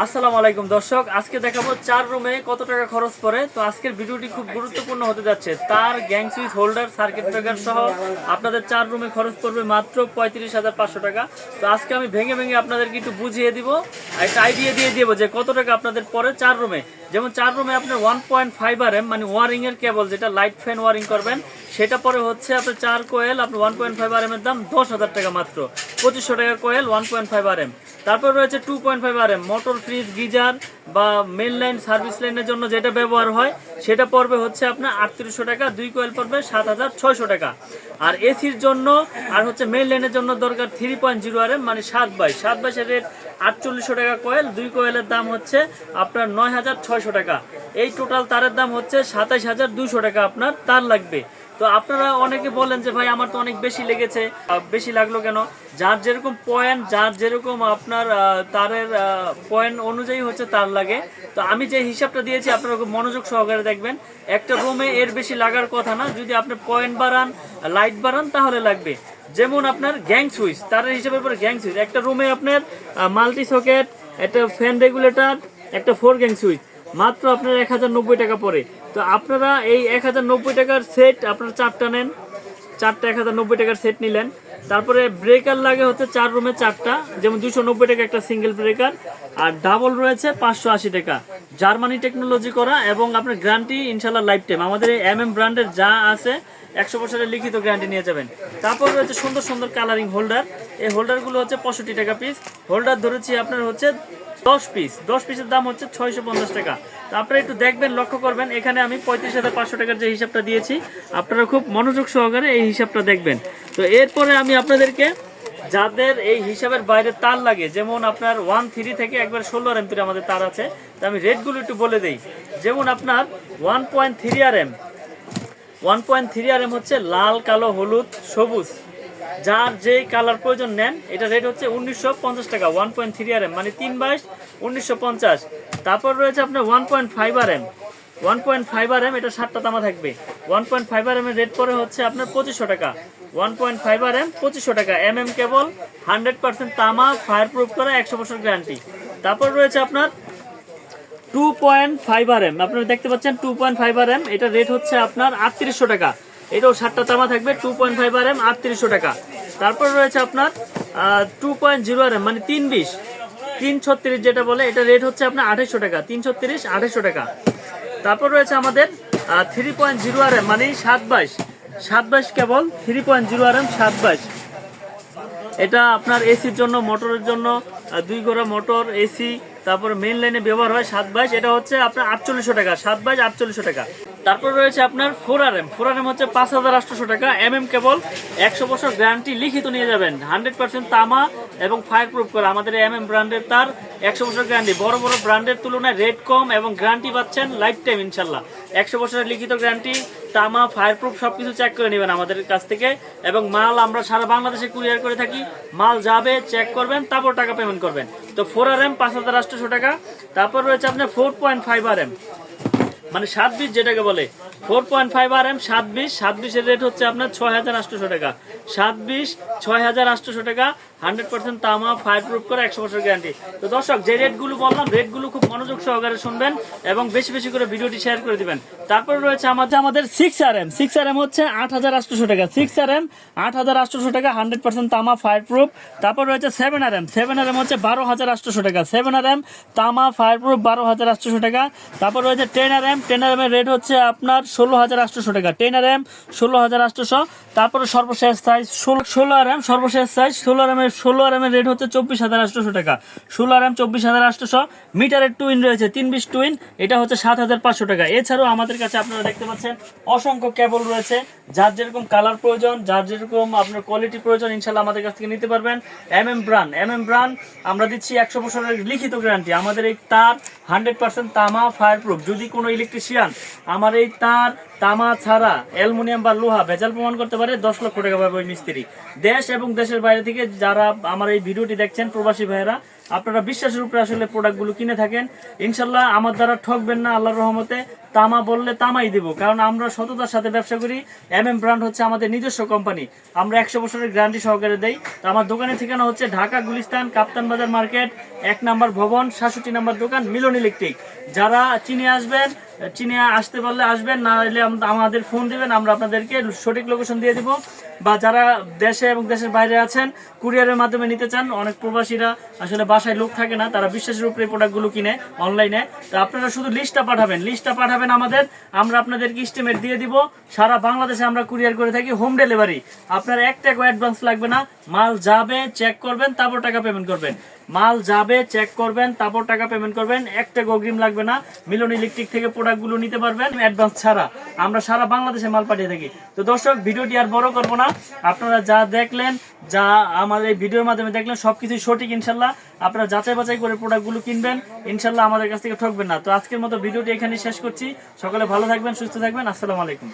আসসালামু আলাইকুম দর্শক, আজকে দেখাবো 4 রুমে কত টাকা খরচ পড়ে। তো আজকের ভিডিওটি খুব গুরুত্বপূর্ণ হতে যাচ্ছে। তার gang switch holder circuit breaker সহ আপনাদের 4 রুমে খরচ পড়বে মাত্র 35,500 টাকা। তো আজকে আমি ভেঙে ভেঙে আপনাদেরকে একটু বুঝিয়ে দিব, একটা আইডিয়া দিয়ে দিব যে কত টাকা আপনাদের পড়ে 4 রুমে। যেমন 4 রুমে আপনার 1.5 RM মানে ওয়ারিং এর কেবল, যেটা লাইট ফ্যান ওয়ারিং করবেন, সেটা পরে হচ্ছে আপনার 4 কোয়েল আপনার 1.5 RM এর দাম 10,000 টাকা মাত্র। 2500 টাকার কোয়েল 1.5 RM। তারপর রয়েছে 2.5 RM মোটর, ফ্রিজ, গিজার বা মেন লাইন সার্ভিস লাইনের জন্য যেটা ব্যবহার হয় সেটা পড়বে হচ্ছে আপনার 3800 টাকা। 2 কোয়েল পড়বে 7600 টাকা। আর এসির জন্য আর হচ্ছে মেন লাইনের জন্য দরকার 3.0 RM মানে 7/7 এর রেট 4800 টাকা কোয়েল। 2 কোয়েলের দাম হচ্ছে আপনার 9600 টাকা। এই টোটাল তারের দাম হচ্ছে 27200 টাকা আপনার তার লাগবে। তো আপনারা অনেকে বলেন যে ভাই আমার তো অনেক বেশি লেগেছে, বেশি লাগলো কেন? যার যেরকম পয়েন্ট, যার যেরকম আপনার তারের পয়েন্ট অনুযায়ী হচ্ছে তার লাগে। তো আমি যে হিসাবটা দিয়েছি আপনারা খুব মনোযোগ সহকারে দেখবেন। একটা রুমে এর বেশি লাগার কথা না, যদি আপনি পয়েন্ট বাড়ান, লাইট বাড়ান তাহলে লাগবে। যেমন আপনার গ্যাং সুইচ, তারের হিসাবের পরে গ্যাং সুইচ, একটা রুমে আপনার মাল্টি সকেট, একটা ফ্যান রেগুলেটর, একটা 4 গ্যাং সুইচ মাত্র আপনার 1090 টাকা পড়ে। তো আপনারা এই 1090 টাকার সেট আপনারা 4টা নেন, 4টা 1090 টাকার সেট নিলেন। তারপরে ব্রেকার লাগে হচ্ছে 4 রুমে 4টা, যেমন 290 টাকা একটা সিঙ্গেল ব্রেকার। আর ডাবল রয়েছে 580 টাকা, জার্মানি টেকনোলজি করা, এবং আপনার গ্যারান্টি ইনশাল্লাহ লাইফ টাইম। আমাদের এই ব্র্যান্ডের যা আছে 100 বছরের লিখিত গ্যারান্টি নিয়ে যাবেন। তারপর রয়েছে সুন্দর সুন্দর কালারিং হোল্ডার। এই হোল্ডারগুলো হচ্ছে 65 টাকা পিস। হোল্ডার ধরেছি আপনার হচ্ছে 10 পিস, 10 পিসের দাম হচ্ছে 650 টাকা। তো আপনারা একটু দেখবেন, লক্ষ্য করবেন, এখানে আমি 35,500 টাকার যে হিসাবটা দিয়েছি আপনারা খুব মনোযোগ সহকারে এই হিসাবটা দেখবেন। তো এরপরে আমি আপনাদেরকে যাদের এই হিসাবের বাইরে তার লাগে, যেমন আপনার 1.3 থেকে একবার 16 RM আমাদের তার আছে, তো আমি রেটগুলো একটু বলে দিই। যেমন আপনার 1.3 RM, 1.3 RM হচ্ছে লাল, কালো, হলুদ, সবুজ, যার যেই কালার প্রয়োজন নেন। এটা রেট হচ্ছে 1950 টাকা। 1.3 RM মানে 3/1950। তারপর রয়েছে আপনার 1.5 RM, 1.5 RM এটা 7টা তামা থাকবে। 1.5 RM এর রেট পরে হচ্ছে আপনার 2500 টাকা। 1.5 RM 2500 টাকা। কেবল 100% তামা, ফায়ার প্রুফ করা, 100 বছর গ্যারান্টি। তারপর রয়েছে আপনার 2.5 RM, আপনারা দেখতে পাচ্ছেন 2.5 RM, এটা রেট হচ্ছে আপনার 3800 টাকা। এটাও 7টা তামা থাকবে। 2.5 RM 3800 টাকা। তারপর রয়েছে আপনার 2.0 RM মানে 336 যেটা বলে, এটা রেট হচ্ছে আপনার 2800 টাকা। 336 2800 টাকা। তারপর রয়েছে আমাদের 3.0 RM মানে 7/7 কেবল। 3.0 RM 7/। এটা আপনার এসির জন্য, মোটরের জন্য, 2 ঘোড়া মোটর, এসি, তারপর মেইন লাইনে ব্যবহার হয়। 7/। এটা হচ্ছে আপনার 4800 টাকা। 7/, 4800 টাকা। তারপর রয়েছে আপনার 4 RM, 4 RM হচ্ছে 5800 টাকা। কেবল, 100 বছর গ্যারান্টি লিখিত নিয়ে যাবেন, 100% তামা এবং ফায়ার প্রুফ করা। আমাদের ব্র্যান্ডের তার 100 বছর গ্যারান্টি। বড় বড় ব্র্যান্ডের তুলনায় রেট কম এবং গ্যারান্টি পাচ্ছেন লাইফ টাইম ইনশাল্লাহ। 100 বছরের লিখিত গ্যারান্টি, তামা, ফায়ার প্রুফ সবকিছু চেক করে নেবেন আমাদের কাছ থেকে। এবং মাল আমরা সারা বাংলাদেশে কুরিয়ার করে থাকি। মাল যাবে, চেক করবেন, তারপর টাকা পেমেন্ট করবেন। তো 4 RM 5800 টাকা। তারপর রয়েছে আপনার 4.5 RM মানে 7/20 যেটাকে বলে। 4.5 RM 7/20 এর রেট হচ্ছে আপনার 6800 টাকা। 7/20 6800 টাকা। 100% তামা, ফায়ার প্রুফ করে, 100 বছর গ্যারান্টি। তো দর্শক, যে রেটগুলো বললাম, রেটগুলো খুব মনোযোগ সহকারে শুনবেন এবং বেশি বেশি করে ভিডিওটি শেয়ার করে দিবেন। তারপর রয়েছে আমাদের 6 RM, 6 RM হচ্ছে 8800 টাকা। 6 RM 8800 টাকা, 100% তামা, ফায়ার প্রুফ। তারপর রয়েছে 7 RM, 7 RM হচ্ছে 12800 টাকা। 7 RM তামা, ফায়ার প্রুফ, 12800 টাকা। তারপর রয়েছে 10 RM, 10 RM এর রেট হচ্ছে আপনার 16800 টাকা। 10 RM 16800। তারপরে সর্বশেষ সাইজ 16 RM, সর্বশেষ সাইজ 16 RM এর রেট হচ্ছে 24800 টাকা। 16 RM 24800। মিটারের টুইন রয়েছে 320 টুইন, এটা হচ্ছে 7500 টাকা। এছাড়াও আমাদের কাছে আপনারা দেখতে পাচ্ছেন অসংখ্য কেবল রয়েছে, যার যেরকম কালার প্রয়োজন, যার যেরকম আপনার কোয়ালিটি প্রয়োজন, ইনশাল্লাহ আমাদের কাছ থেকে নিতে পারবেন। ব্র্যান্ড আমরা দিচ্ছি 100 বছরের লিখিত গ্যারান্টি। আমাদের এই তার 100% তামা, ফায়ার প্রুফ। যদি কোনো ইলেকট্রিশিয়ান আমার এই তার তামা ছাড়া অ্যালুমিনিয়াম বা লোহা ভেজাল প্রমাণ করতে পারে, 10 লক্ষ টাকা পাবে ওই মিস্ত্রি। দেশ এবং দেশের বাইরে থেকে যারা আমার এই ভিডিওটি দেখছেন, প্রবাসী ভাইয়েরা, আপনারা বিশ্বাসের উপরে আসলে প্রোডাক্টগুলো কিনে থাকেন। ইনশাল্লাহ আমার দ্বারা ঠকবেন না আল্লাহর রহমতে। তামা বললে তামাই দিব, কারণ আমরা সততার সাথে ব্যবসা করি। ব্র্যান্ড হচ্ছে আমাদের নিজস্ব কোম্পানি, আমরা 100 বছরের গ্যারান্টি সহকারে দেই। তো আমার দোকানের ঠিকানা হচ্ছে ঢাকা গুলিস্তান কাপ্তান বাজার মার্কেট, 1 নম্বর ভবন, 67 নম্বর দোকান, মিলন ইলেকট্রিক। যারা চিনে আসবেন, চিনে আসতে পারলে আসবেন, না হলে আমাদের ফোন দিবেন, আমরা আপনাদেরকে সঠিক লোকেশন দিয়ে দিব। বা যারা দেশে এবং দেশের বাইরে আছেন, কুরিয়ারের মাধ্যমে নিতে চান, অনেক প্রবাসীরা আসলে বাসায় লোক থাকে না, তারা বিশ্বাসের উপরে প্রোডাক্টগুলো কিনে অনলাইনে। তো আপনারা শুধু লিস্টটা পাঠাবেন আমাদের, আমরা আপনাদেরকে এস্টিমেট দিয়ে দিব। সারা বাংলাদেশে আমরা কুরিয়ার করে থাকি, হোম ডেলিভারি। আপনার 1 টাকা অ্যাডভান্স লাগবে না, মাল যাবে চেক করবেন, তারপর টাকা পেমেন্ট করবেন। মাল যাবে চেক করবেন, তারপর টাকা পেমেন্ট করবেন, 1 টাকা অগ্রিম লাগবে না। মিলন ইলেকট্রিক থেকে প্রোডাক্টগুলো নিতে পারবেন অ্যাডভান্স ছাড়া। আমরা সারা বাংলাদেশে মাল পাঠিয়ে থাকি। তো দর্শক, ভিডিওটি আর বড় করবো না, আপনারা যা দেখলেন, যা আমাদের এই ভিডিওর মাধ্যমে দেখলেন, সবকিছুই সঠিক। ইনশাল্লাহ আপনারা যাচাই বাছাই করে প্রোডাক্টগুলো কিনবেন, ইনশাল্লাহ আমাদের কাছ থেকে ঠকবেন না। তো আজকের মতো ভিডিওটি এখানে শেষ করছি। সকলে ভালো থাকবেন, সুস্থ থাকবেন। আসসালামু আলাইকুম।